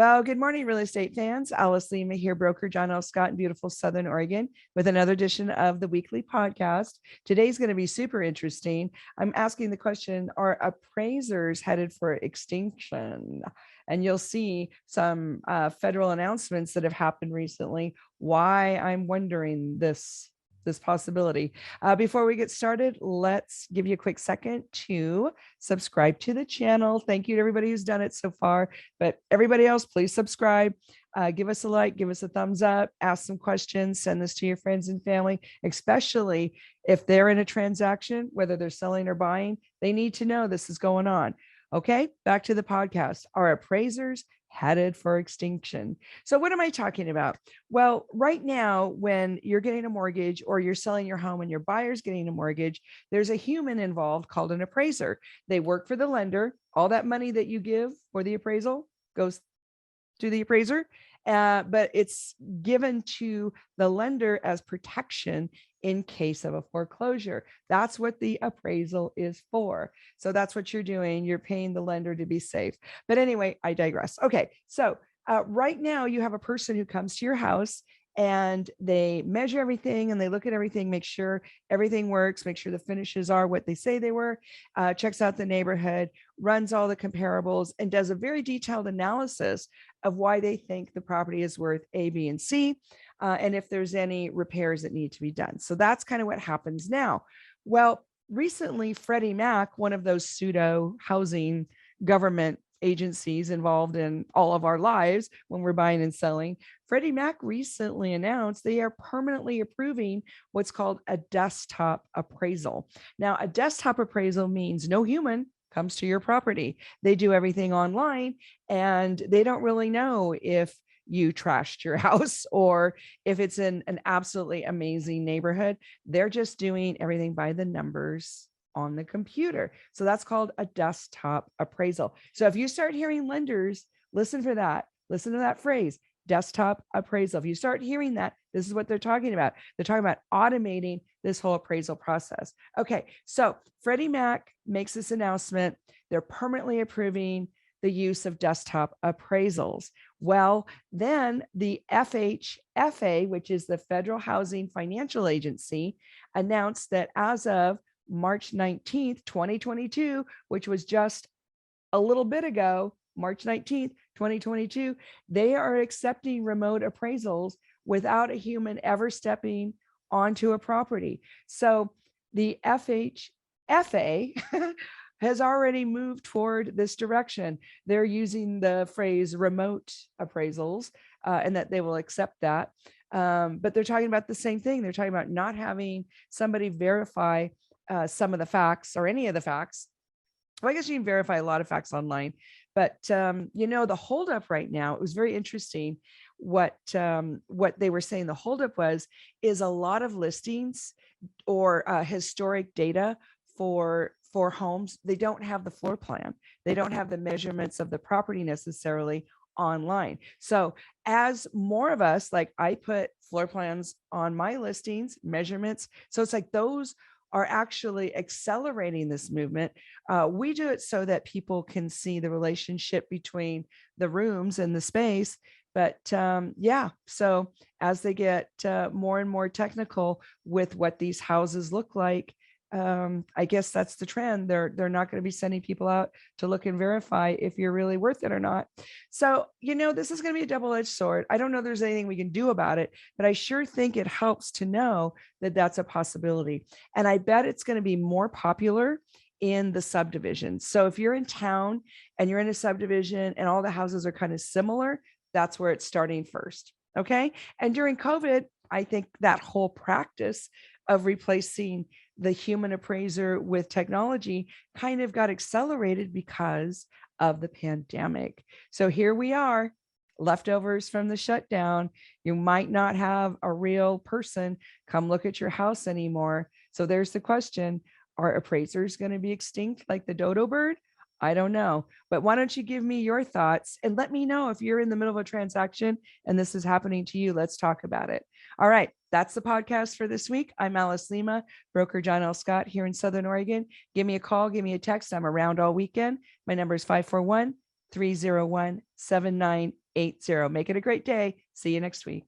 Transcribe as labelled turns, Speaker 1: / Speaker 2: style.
Speaker 1: Well, good morning, real estate fans. Alice Lema here, broker John L. Scott in beautiful Southern Oregon with another edition of the weekly podcast. Today's going to be super interesting. I'm asking the question, are appraisers headed for extinction? And you'll see some federal announcements that have happened recently. Why I'm wondering this possibility. Before we get started, let's give you a quick second to subscribe to the channel. Thank you to everybody who's done it so far, but everybody else, please subscribe, give us a like, give us a thumbs up, ask some questions, send this to your friends and family, especially if they're in a transaction, whether they're selling or buying, they need to know this is going on. Okay, back to the podcast. Are appraisers headed for extinction? So what am I talking about? Well, right now, when you're getting a mortgage or you're selling your home and your buyer's getting a mortgage, there's a human involved called an appraiser. They work for the lender. All that money that you give for the appraisal goes to the appraiser, but it's given to the lender as protection in case of a foreclosure. That's what the appraisal is for. So that's what you're doing. You're paying the lender to be safe. But anyway, I digress. Okay, so right now you have a person who comes to your house and they measure everything and they look at everything, make sure everything works, make sure the finishes are what they say they were, checks out the neighborhood, runs all the comparables, and does a very detailed analysis of why they think the property is worth A, B, and C, and if there's any repairs that need to be done. So that's kind of what happens now. Well, recently, Freddie Mac, one of those pseudo housing government agencies involved in all of our lives when we're buying and selling, Freddie Mac recently announced they are permanently approving what's called a desktop appraisal. Now, a desktop appraisal means no human comes to your property. They do everything online and they don't really know if you trashed your house or if it's in an absolutely amazing neighborhood. They're just doing everything by the numbers on the computer. So that's called a desktop appraisal. So if you start hearing lenders, listen for that. Listen to that phrase, desktop appraisal. If you start hearing that, this is what they're talking about. They're talking about automating this whole appraisal process. Okay, so Freddie Mac makes this announcement. They're permanently approving the use of desktop appraisals. Well, then the FHFA, which is the Federal Housing Financial Agency, announced that as of March 19th, 2022, which was just a little bit ago, March 19th, 2022, they are accepting remote appraisals without a human ever stepping onto a property. So the FHFA has already moved toward this direction. They're using the phrase remote appraisals and that they will accept that. But they're talking about the same thing. They're talking about not having somebody verify some of the facts or any of the facts. Well, I guess you can verify a lot of facts online, but the holdup right now, it was very interesting what they were saying the holdup is a lot of listings or historic data for homes. They don't have the floor plan. They don't have the measurements of the property necessarily online. So as more of us, like I put floor plans on my listings, measurements. So it's like those are actually accelerating this movement. We do it so that people can see the relationship between the rooms and the space. But so as they get more and more technical with what these houses look like, I guess that's the trend. They're not going to be sending people out to look and verify if you're really worth it or not. So, this is going to be a double-edged sword. I don't know if there's anything we can do about it, but I sure think it helps to know that that's a possibility. And I bet it's going to be more popular in the subdivisions. So if you're in town and you're in a subdivision and all the houses are kind of similar, that's where it's starting first. Okay. And during COVID, I think that whole practice of replacing the human appraiser with technology kind of got accelerated because of the pandemic. So here we are, leftovers from the shutdown. You might not have a real person come look at your house anymore. So there's the question, are appraisers going to be extinct like the dodo bird? I don't know, but why don't you give me your thoughts and let me know if you're in the middle of a transaction and this is happening to you. Let's talk about it. All right. That's the podcast for this week. I'm Alice Lema, broker John L. Scott here in Southern Oregon. Give me a call, give me a text. I'm around all weekend. My number is 541 301 7980. Make it a great day. See you next week.